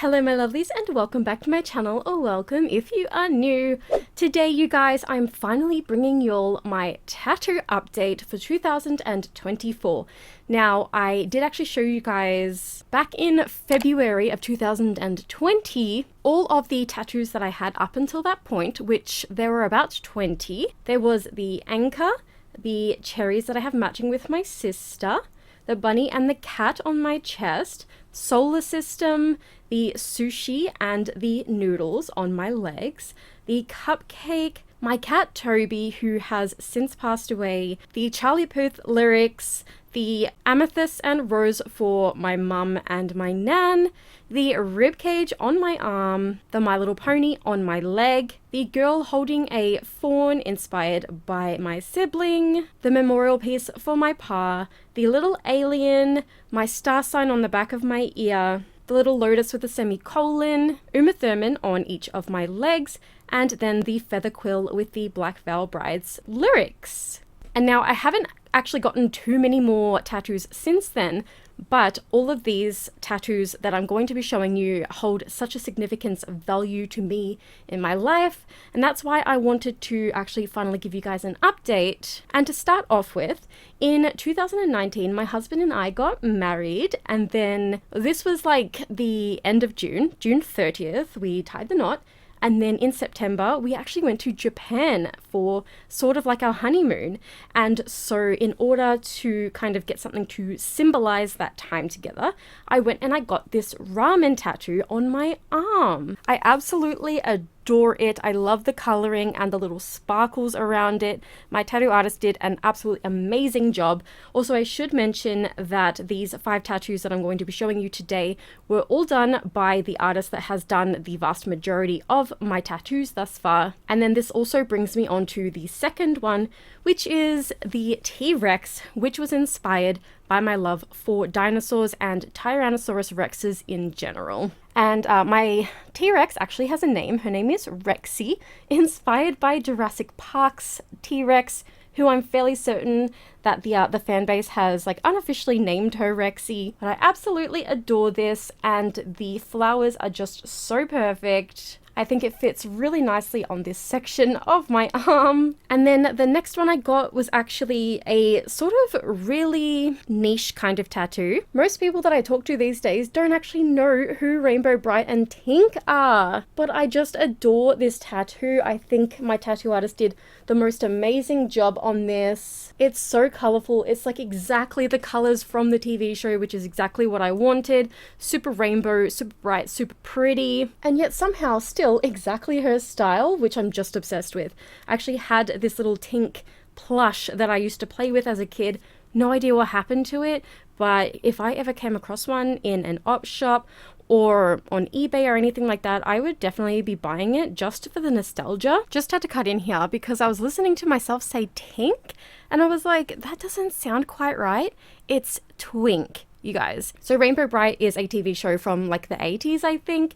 Hello my lovelies and welcome back to my channel, or welcome if you are new. Today you guys, I'm finally bringing y'all my tattoo update for 2024. Now I did actually show you guys back in February of 2020 all of the tattoos that I had up until that point, which there were about 20. There was the anchor, the cherries that I have matching with my sister, the bunny and the cat on my chest, solar system, the sushi and the noodles on my legs, the cupcake, my cat Toby, who has since passed away, the Charlie Puth lyrics, the amethyst and rose for my mum and my nan, the ribcage on my arm, the My Little Pony on my leg, the girl holding a fawn inspired by my sibling, the memorial piece for my pa, the little alien, my star sign on the back of my ear, the little lotus with a semicolon, Uma Thurman on each of my legs, and then the feather quill with the Black Veil Brides lyrics. And now I haven't actually gotten too many more tattoos since then, but all of these tattoos that I'm going to be showing you hold such a significance of value to me in my life, and that's why I wanted to actually finally give you guys an update. And to start off with, in 2019 my husband and I got married, and then this was like the end of June 30th, we tied the knot. And then in September, we actually went to Japan for sort of like our honeymoon. And so in order to kind of get something to symbolize that time together, I went and I got this ramen tattoo on my arm. I absolutely adore it. I love the coloring and the little sparkles around it. My tattoo artist did an absolutely amazing job. Also, I should mention that these 5 tattoos that I'm going to be showing you today were all done by the artist that has done the vast majority of my tattoos thus far. And then this also brings me on to the second one, which is the T-Rex, which was inspired by my love for dinosaurs and Tyrannosaurus Rexes in general. And my T-Rex actually has a name. Her name is Rexy, inspired by Jurassic Park's T-Rex, who I'm fairly certain that the fan base has like unofficially named her Rexy. But I absolutely adore this, and the flowers are just so perfect. I think it fits really nicely on this section of my arm. And then the next one I got was actually a sort of really niche kind of tattoo. Most people that I talk to these days don't actually know who Rainbow Brite and Tink are, but I just adore this tattoo. I think my tattoo artist did the most amazing job on this. It's so colorful. It's like exactly the colors from the TV show, which is exactly what I wanted. Super rainbow, super bright, super pretty, and yet somehow still exactly her style, which I'm just obsessed with. I actually had this little Tink plush that I used to play with as a kid. No idea what happened to it, but if I ever came across one in an op shop or on eBay or anything like that, I would definitely be buying it just for the nostalgia. Just had to cut in here because I was listening to myself say Tink, and I was like, that doesn't sound quite right. It's Twink, you guys. So Rainbow Brite is a TV show from like the 80s, I think.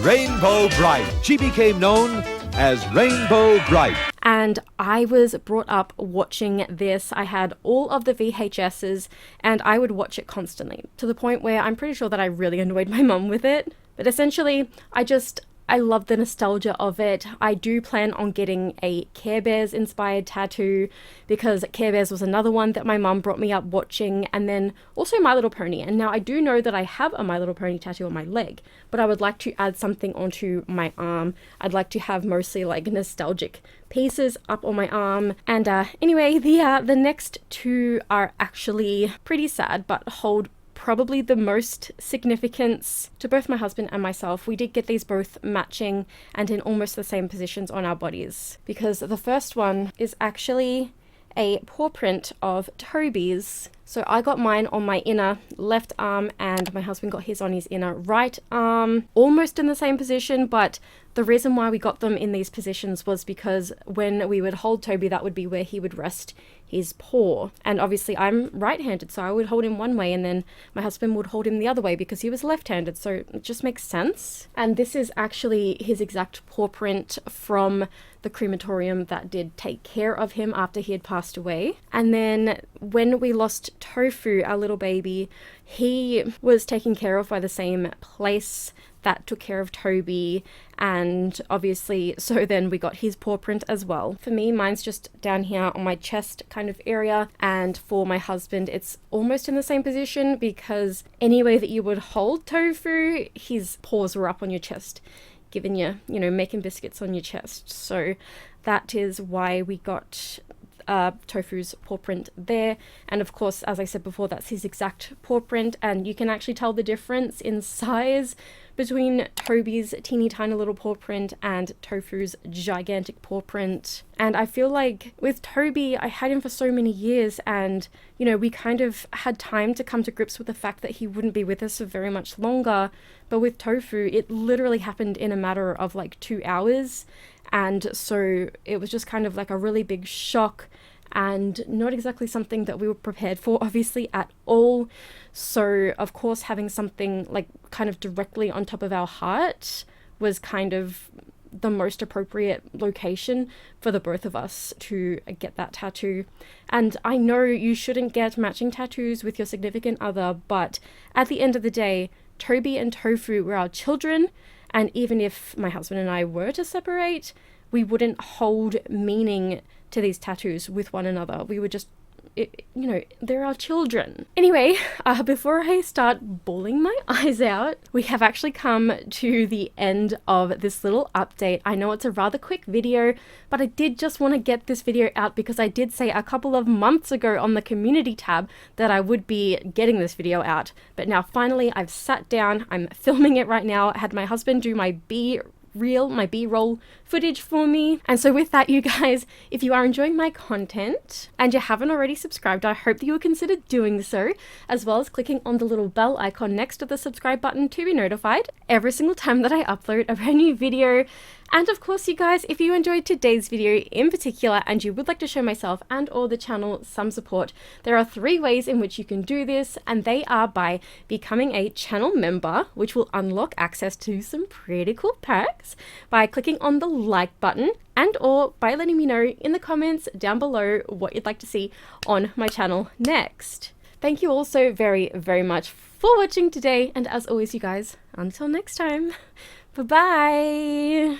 Rainbow Brite. She became known as Rainbow Brite. And I was brought up watching this. I had all of the VHSs and I would watch it constantly, to the point where I'm pretty sure that I really annoyed my mum with it. But essentially, I love the nostalgia of it. I do plan on getting a Care Bears inspired tattoo, because Care Bears was another one that my mum brought me up watching, and then also My Little Pony. And now I do know that I have a My Little Pony tattoo on my leg, but I would like to add something onto my arm. I'd like to have mostly like nostalgic pieces up on my arm. And anyway, the next 2 are actually pretty sad, but hold probably the most significance to both my husband and myself. We did get these both matching and in almost the same positions on our bodies, because the first one is actually a paw print of Toby's. So I got mine on my inner left arm and my husband got his on his inner right arm, almost in the same position, but the reason why we got them in these positions was because when we would hold Toby, that would be where he would rest his paw. And obviously I'm right-handed, so I would hold him one way and then my husband would hold him the other way because he was left-handed, so it just makes sense. And this is actually his exact paw print from the crematorium that did take care of him after he had passed away. And then when we lost Tofu, our little baby, he was taken care of by the same place that took care of Toby, and obviously so then we got his paw print as well. For me, mine's just down here on my chest kind of area, and for my husband it's almost in the same position, because any way that you would hold Tofu, his paws were up on your chest, giving you, making biscuits on your chest. So that is why we got Tofu's paw print there. And of course, as I said before, that's his exact paw print, and you can actually tell the difference in size between Toby's teeny tiny little paw print and Tofu's gigantic paw print. And I feel like with Toby, I had him for so many years, and we kind of had time to come to grips with the fact that he wouldn't be with us for very much longer. But with Tofu, it literally happened in a matter of like 2 hours. And so it was just kind of like a really big shock, and not exactly something that we were prepared for, obviously, at all. So of course, having something like kind of directly on top of our heart was kind of the most appropriate location for the both of us to get that tattoo. And I know you shouldn't get matching tattoos with your significant other, but at the end of the day, Toby and Tofu were our children. And even if my husband and I were to separate, we wouldn't hold meaning to these tattoos with one another. We would just, they're our children. Anyway, before I start bawling my eyes out, we have actually come to the end of this little update. I know it's a rather quick video, but I did just want to get this video out because I did say a couple of months ago on the community tab that I would be getting this video out. But now finally I've sat down, I'm filming it right now. I had my husband do my B-roll footage for me. And so with that, you guys, if you are enjoying my content and you haven't already subscribed, I hope that you will consider doing so, as well as clicking on the little bell icon next to the subscribe button to be notified every single time that I upload a brand new video. And of course, you guys, if you enjoyed today's video in particular and you would like to show myself and or the channel some support, there are 3 ways in which you can do this, and they are by becoming a channel member, which will unlock access to some pretty cool perks, by clicking on the like button, and or by letting me know in the comments down below what you'd like to see on my channel next. Thank you all so very, very much for watching today, and as always, you guys, until next time, bye-bye!